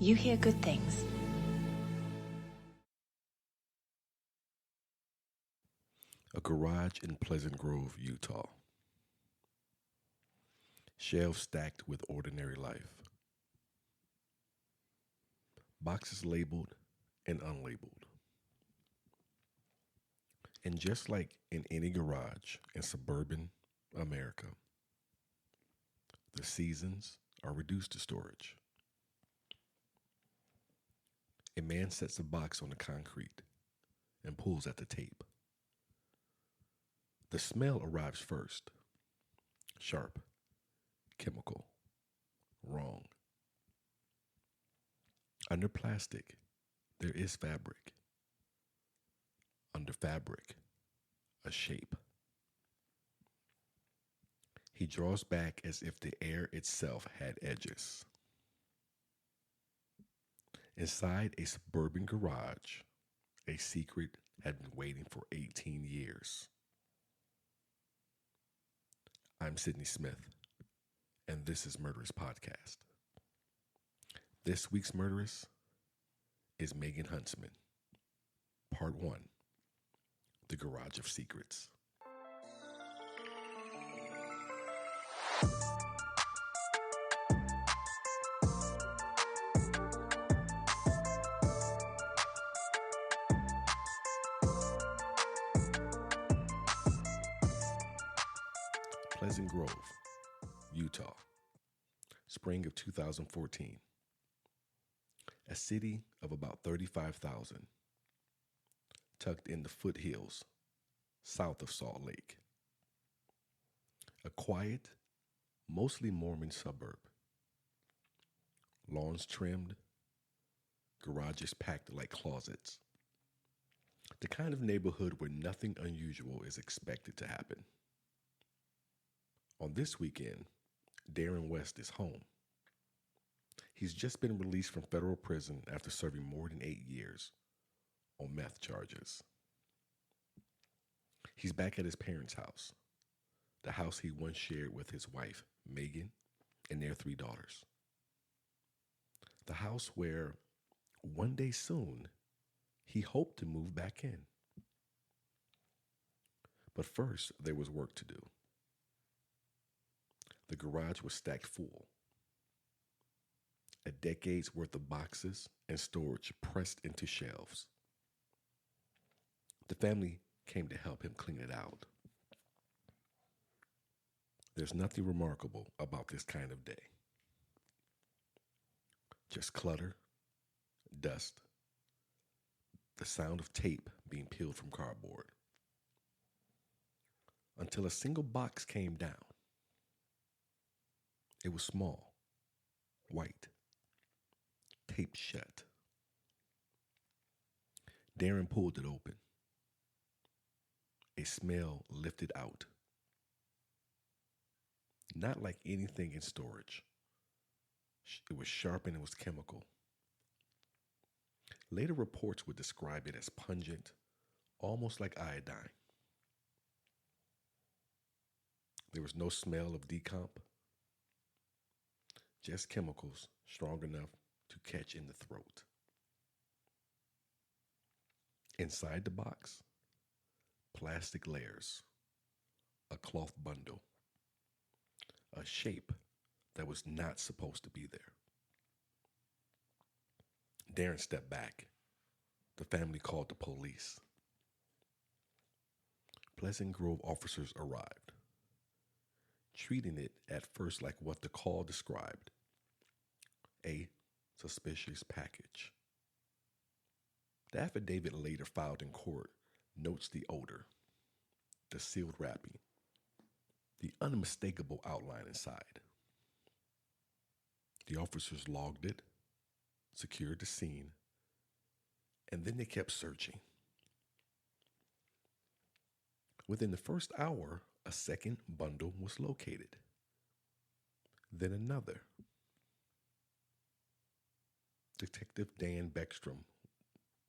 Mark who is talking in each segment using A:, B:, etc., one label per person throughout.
A: you hear good things.
B: A garage in Pleasant Grove, Utah. Shelves stacked with ordinary life. Boxes labeled and unlabeled. And just like in any garage in suburban America, the seasons are reduced to storage. A man sets a box on the concrete and pulls at the tape. The smell arrives first. Sharp, chemical, wrong. Under plastic, there is fabric. Under fabric, a shape. He draws back as if the air itself had edges. Inside a suburban garage, a secret had been waiting for 18 years. I'm Sidney Smith, and this is Murderous Podcast. This week's Murderous is Megan Huntsman, Part 1, The Garage of Secrets. Pleasant Grove, Utah, spring of 2014. A city of about 35,000, tucked in the foothills south of Salt Lake. A quiet, mostly Mormon suburb. Lawns trimmed, garages packed like closets. The kind of neighborhood where nothing unusual is expected to happen. On this weekend, Darren West is home. He's just been released from federal prison after serving more than 8 years on meth charges. He's back at his parents' house, the house he once shared with his wife, Megan, and their 3 daughters. The house where, one day soon, he hoped to move back in. But first, there was work to do. The garage was stacked full. A decade's worth of boxes and storage pressed into shelves. The family came to help him clean it out. There's nothing remarkable about this kind of day. Just clutter, dust, the sound of tape being peeled from cardboard. Until a single box came down. It was small, white, taped shut. Darren pulled it open. A smell lifted out. Not like anything in storage. It was sharp and it was chemical. Later reports would describe it as pungent, almost like iodine. There was no smell of decomp. Just chemicals strong enough to catch in the throat. Inside the box, plastic layers, a cloth bundle, a shape that was not supposed to be there. Darren stepped back. The family called the police. Pleasant Grove officers arrived, treating it at first like what the call described, a suspicious package. The affidavit later filed in court notes the odor, the sealed wrapping, the unmistakable outline inside. The officers logged it, secured the scene, and then they kept searching. Within the first hour, a second bundle was located. Then another. Detective Dan Beckstrom,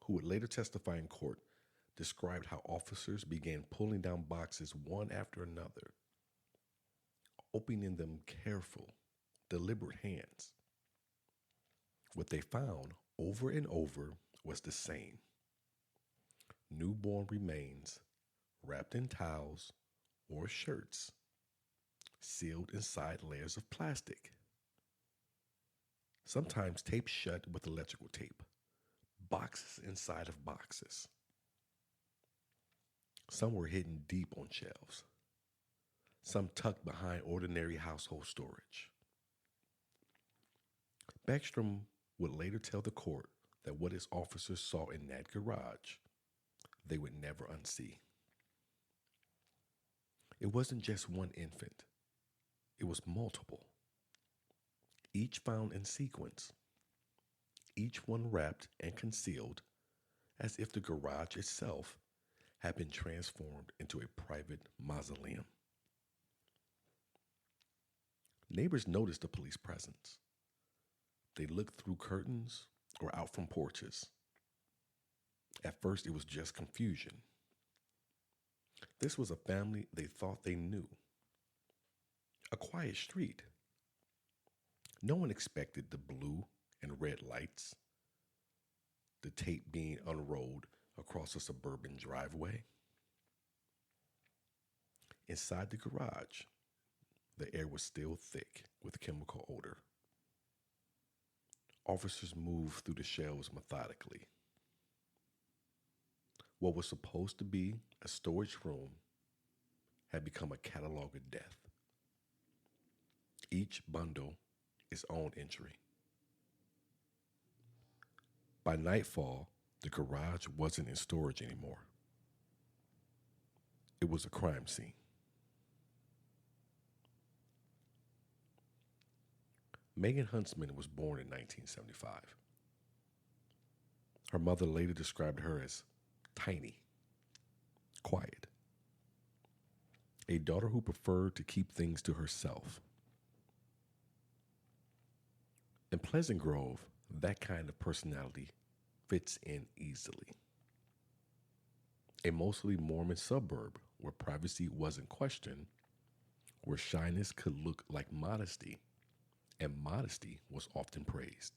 B: who would later testify in court, described how officers began pulling down boxes one after another, opening them careful, deliberate hands. What they found over and over was the same: newborn remains wrapped in towels or shirts, sealed inside layers of plastic, sometimes taped shut with electrical tape, boxes inside of boxes. Some were hidden deep on shelves, some tucked behind ordinary household storage. Beckstrom would later tell the court that what his officers saw in that garage, they would never unsee. It wasn't just one infant, it was multiple, each found in sequence, each one wrapped and concealed as if the garage itself had been transformed into a private mausoleum. Neighbors noticed the police presence. They looked through curtains or out from porches. At first, it was just confusion. This was a family they thought they knew. A quiet street. No one expected the blue and red lights, the tape being unrolled across a suburban driveway. Inside the garage, the air was still thick with chemical odor. Officers moved through the shelves methodically. What was supposed to be a storage room had become a catalog of death. Each bundle its own entry. By nightfall, the garage wasn't in storage anymore. It was a crime scene. Megan Huntsman was born in 1975. Her mother later described her as tiny, quiet, a daughter who preferred to keep things to herself. In Pleasant Grove, that kind of personality fits in easily. A mostly Mormon suburb where privacy wasn't questioned, where shyness could look like modesty, and modesty was often praised.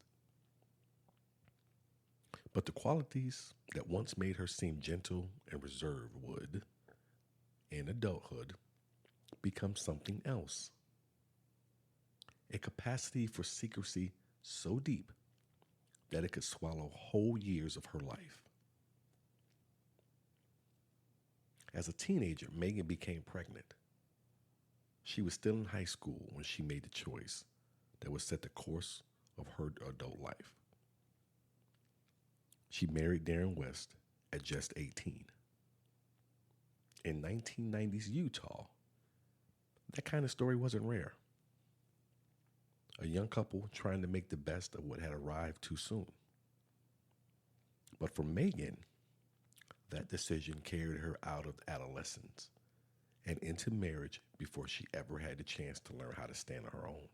B: But the qualities that once made her seem gentle and reserved would, in adulthood, become something else. A capacity for secrecy so deep that it could swallow whole years of her life. As a teenager, Megan became pregnant. She was still in high school when she made the choice that would set the course of her adult life. She married Darren West at just 18. In 1990s Utah, that kind of story wasn't rare. A young couple trying to make the best of what had arrived too soon. But for Megan, that decision carried her out of adolescence and into marriage before she ever had the chance to learn how to stand on her own.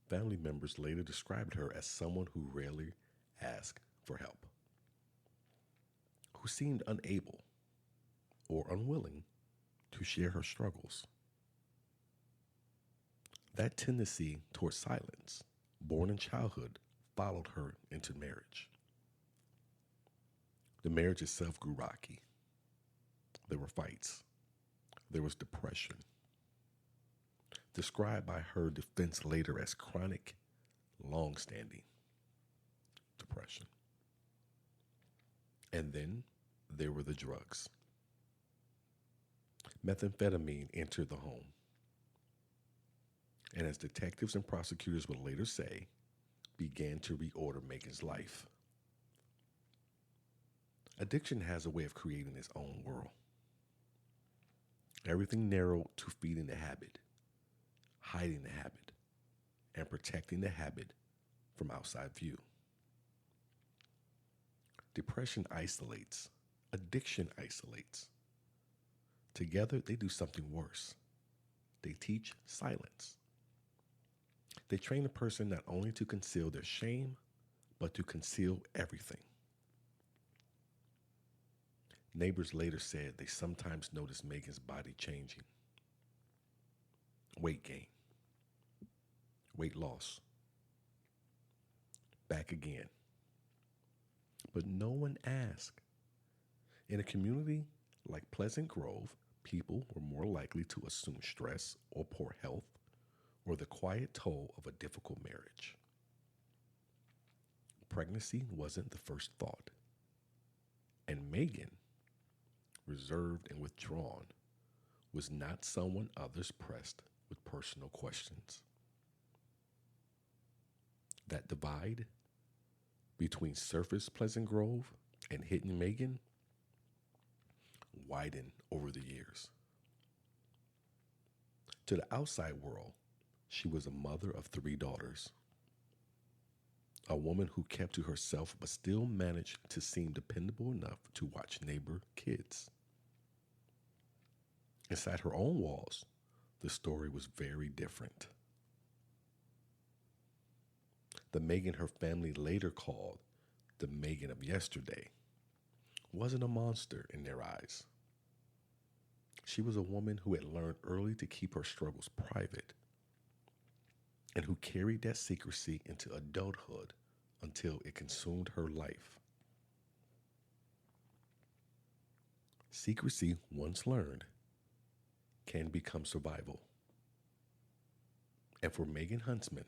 B: Family members later described her as someone who rarely asked for help, who seemed unable or unwilling to share her struggles. That tendency toward silence, born in childhood, followed her into marriage. The marriage itself grew rocky. There were fights. There was depression, described by her defense later as chronic, long-standing depression. And then there were the drugs. Methamphetamine entered the home. And as detectives and prosecutors would later say, began to reorder Megan's life. Addiction has a way of creating its own world. Everything narrowed to feeding the habit, hiding the habit, and protecting the habit from outside view. Depression isolates. Addiction isolates. Together, they do something worse. They teach silence. They train a person not only to conceal their shame, but to conceal everything. Neighbors later said they sometimes noticed Megan's body changing. Weight gain, weight loss, back again. But no one asked. In a community like Pleasant Grove, people were more likely to assume stress or poor health or the quiet toll of a difficult marriage. Pregnancy wasn't the first thought. And Megan, reserved and withdrawn, was not someone others pressed with personal questions. That divide between surface Pleasant Grove and hidden Megan widened over the years. To the outside world, she was a mother of 3 daughters, a woman who kept to herself but still managed to seem dependable enough to watch neighbor kids. Inside her own walls, the story was very different. The Megan her family later called the Megan of yesterday wasn't a monster in their eyes. She was a woman who had learned early to keep her struggles private and who carried that secrecy into adulthood until it consumed her life. Secrecy, once learned, can become survival. And for Megan Huntsman,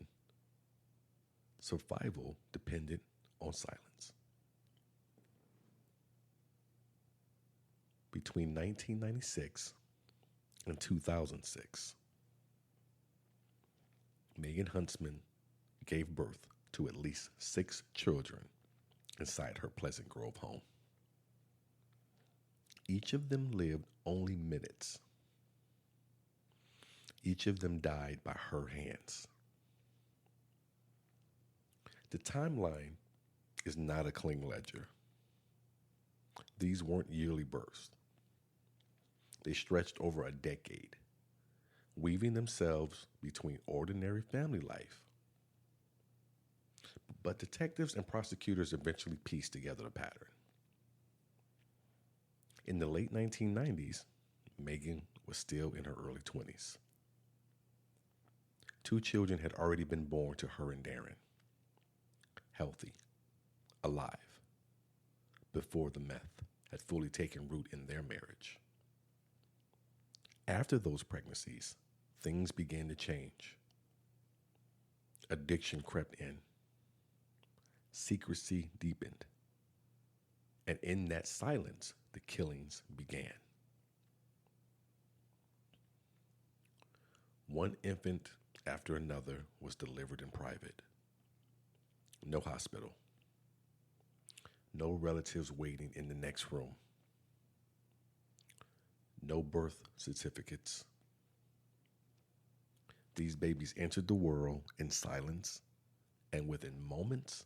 B: survival depended on silence. Between 1996 and 2006, Megan Huntsman gave birth to at least 6 children inside her Pleasant Grove home. Each of them lived only minutes. Each of them died by her hands. The timeline is not a clean ledger. These weren't yearly births. They stretched over a decade, weaving themselves between ordinary family life. But detectives and prosecutors eventually pieced together a pattern. In the late 1990s, Megan was still in her early 20s. 2 children had already been born to her and Darren, healthy, alive, before the meth had fully taken root in their marriage. After those pregnancies, things began to change. Addiction crept in. Secrecy deepened. And in that silence, the killings began. One infant after another was delivered in private. No hospital. No relatives waiting in the next room. No birth certificates. These babies entered the world in silence, and within moments,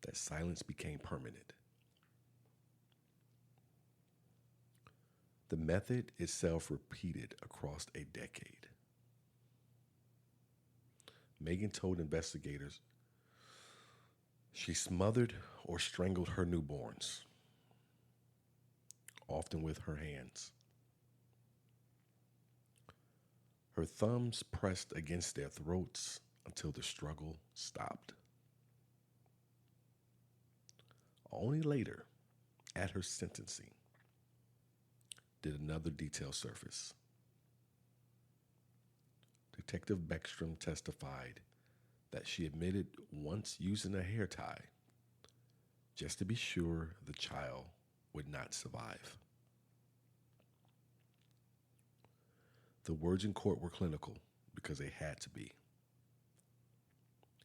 B: that silence became permanent. The method itself repeated across a decade. Megan told investigators she smothered or strangled her newborns, often with her hands. Her thumbs pressed against their throats until the struggle stopped. Only later, at her sentencing, did another detail surface. Detective Beckstrom testified that she admitted once using a hair tie just to be sure the child would not survive. The words in court were clinical because they had to be.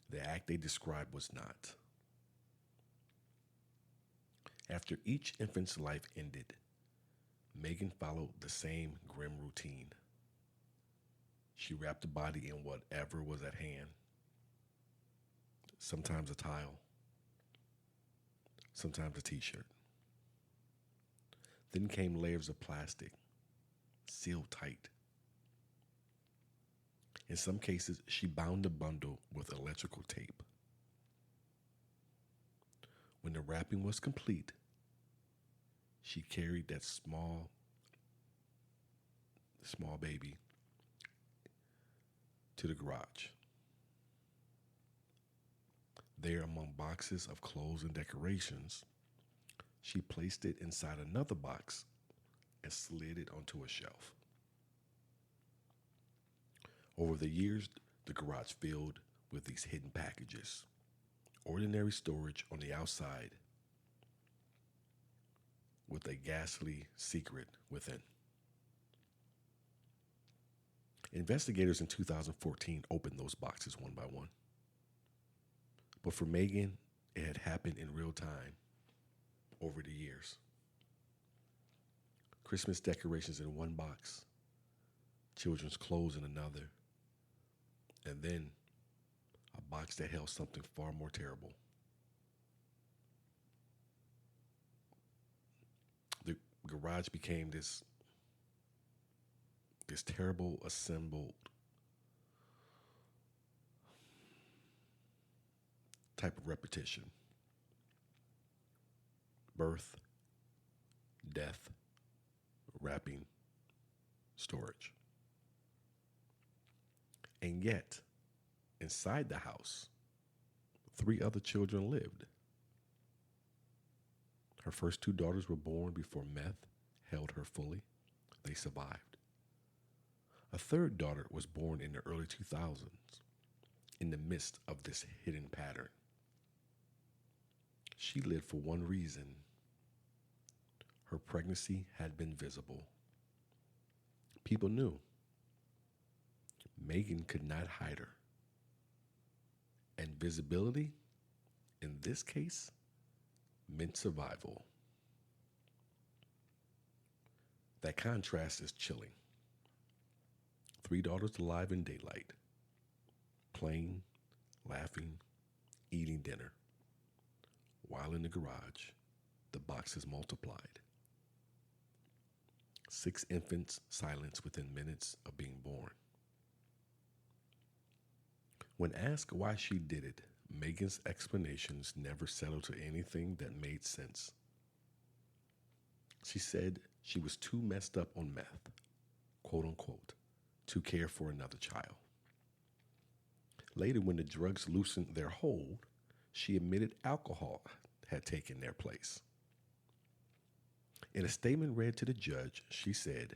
B: The act they described was not. After each infant's life ended, Megan followed the same grim routine. She wrapped the body in whatever was at hand. Sometimes a towel, sometimes a t-shirt. Then came layers of plastic, sealed tight. In some cases, she bound the bundle with electrical tape. When the wrapping was complete, she carried that small baby to the garage. There, among boxes of clothes and decorations, she placed it inside another box and slid it onto a shelf. Over the years, the garage filled with these hidden packages, ordinary storage on the outside, with a ghastly secret within. Investigators in 2014 opened those boxes one by one. But for Megan, it had happened in real time over the years. Christmas decorations in one box, children's clothes in another, and then a box that held something far more terrible. The garage became this terrible assembled type of repetition. Birth, death, wrapping, storage. And yet, inside the house, 3 other children lived. Her first 2 daughters were born before meth held her fully. They survived. A third daughter was born in the early 2000s in the midst of this hidden pattern. She lived for one reason. Her pregnancy had been visible. People knew. Megan could not hide her. And visibility, in this case, meant survival. That contrast is chilling. 3 daughters alive in daylight, playing, laughing, eating dinner, while in the garage, the boxes multiplied. 6 infants silenced within minutes of being born. When asked why she did it, Megan's explanations never settled to anything that made sense. She said she was too messed up on meth, quote unquote, to care for another child. Later, when the drugs loosened their hold, she admitted alcohol had taken their place. In a statement read to the judge, she said,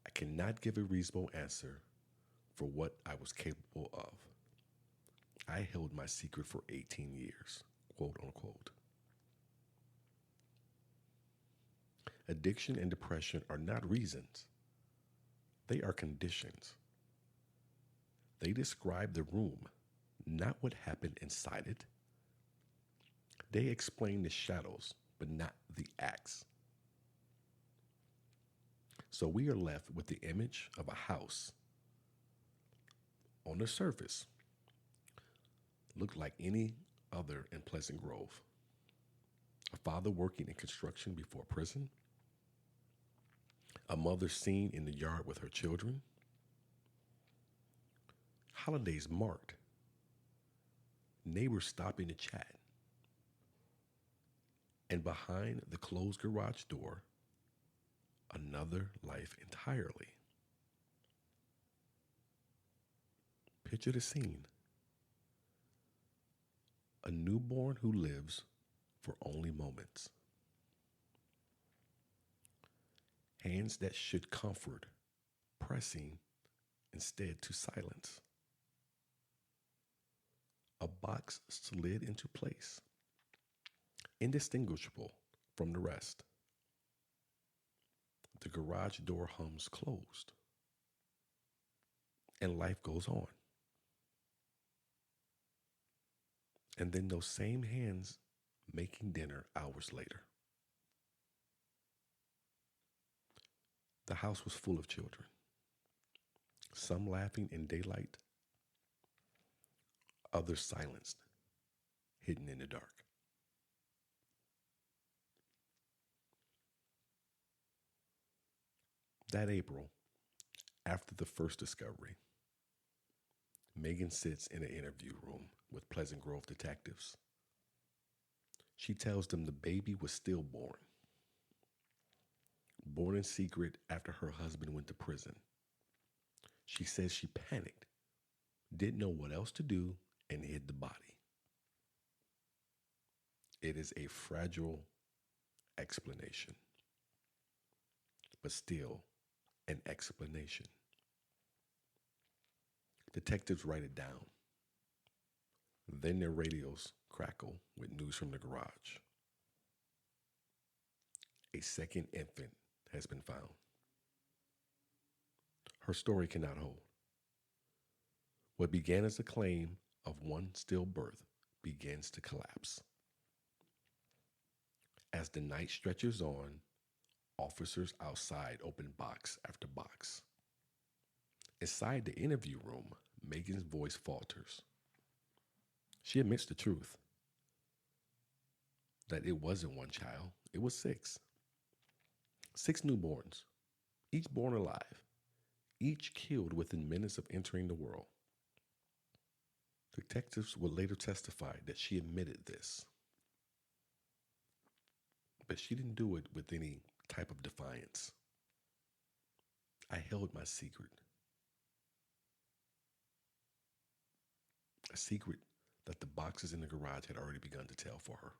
B: "I cannot give a reasonable answer for what I was capable of. I held my secret for 18 years, quote unquote." Addiction and depression are not reasons. They are conditions. They describe the room, not what happened inside it. They explain the shadows, but not the acts. So we are left with the image of a house. On the surface, looked like any other in Pleasant Grove. A father working in construction before prison. A mother seen in the yard with her children. Holidays marked. Neighbors stopping to chat. And behind the closed garage door, another life entirely. Picture the scene. A newborn who lives for only moments. Hands that should comfort, pressing instead to silence. A box slid into place, indistinguishable from the rest. The garage door hums closed, and life goes on. And then those same hands making dinner hours later. The house was full of children, some laughing in daylight, others silenced, hidden in the dark. That April, after the first discovery, Megan sits in an interview room with Pleasant Grove detectives. She tells them the baby was stillborn, born in secret after her husband went to prison. She says she panicked, didn't know what else to do, and hid the body. It is a fragile explanation, but still an explanation. Detectives write it down. Then their radios crackle with news from the garage. A second infant has been found. Her story cannot hold. What began as a claim of one stillbirth begins to collapse. As the night stretches on, officers outside open box after box. Inside the interview room, Megan's voice falters. She admits the truth, that it wasn't one child, it was 6. 6 newborns, each born alive, each killed within minutes of entering the world. Detectives would later testify that she admitted this. But she didn't do it with any type of defiance. I held my secret. A secret that the boxes in the garage had already begun to tell for her.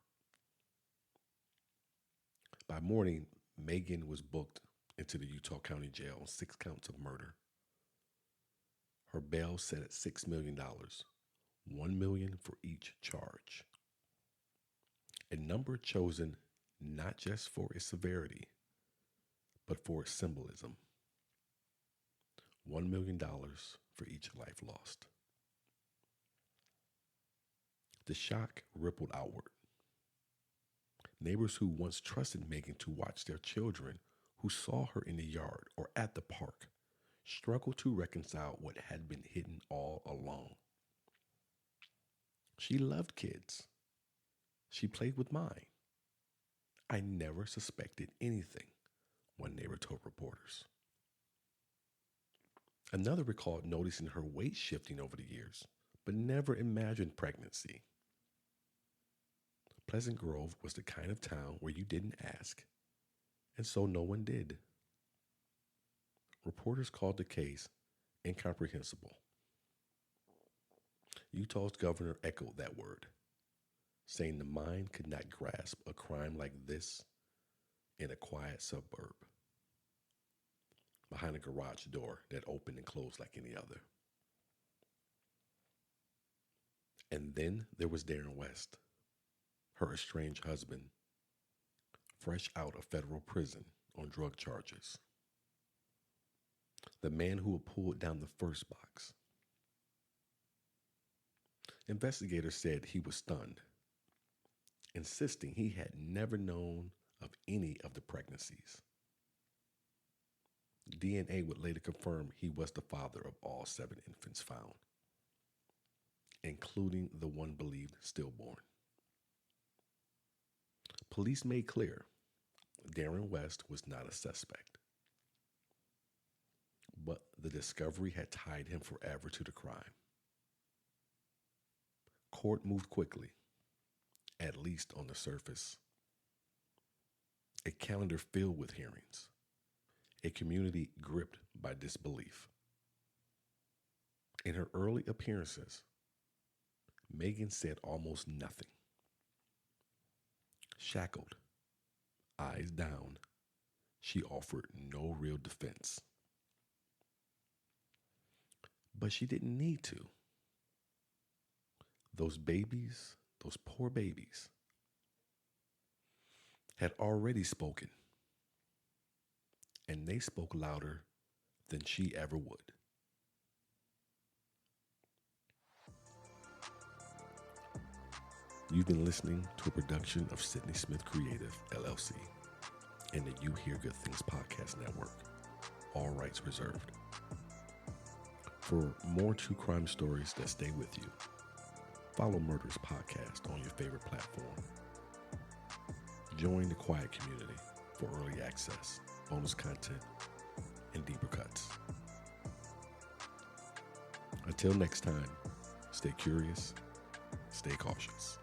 B: By morning, Megan was booked into the Utah County Jail on 6 counts of murder. Her bail set at $6 million, $1 million for each charge. A number chosen not just for its severity, but for its symbolism. $1 million for each life lost. The shock rippled outward. Neighbors who once trusted Megan to watch their children, who saw her in the yard or at the park, struggled to reconcile what had been hidden all along. She loved kids. She played with mine. I never suspected anything, one neighbor told reporters. Another recalled noticing her weight shifting over the years, but never imagined pregnancy. Pleasant Grove was the kind of town where you didn't ask, and so no one did. Reporters called the case incomprehensible. Utah's governor echoed that word, saying the mind could not grasp a crime like this in a quiet suburb, behind a garage door that opened and closed like any other. And then there was Darren West, her estranged husband, fresh out of federal prison on drug charges. The man who had pulled down the first box. Investigators said he was stunned, insisting he had never known of any of the pregnancies. DNA would later confirm he was the father of all 7 infants found, including the one believed stillborn. Police made clear Darren West was not a suspect, but the discovery had tied him forever to the crime. Court moved quickly, at least on the surface. A calendar filled with hearings, a community gripped by disbelief. In her early appearances, Megan said almost nothing. Shackled, eyes down, she offered no real defense. But she didn't need to. Those babies, those poor babies, had already spoken, and they spoke louder than she ever would. You've been listening to a production of Sidney Smith Creative, LLC, and the You Hear Good Things podcast network. All rights reserved. For more true crime stories that stay with you, follow Murders Podcast on your favorite platform. Join the quiet community for early access, bonus content, and deeper cuts. Until next time, stay curious, stay cautious.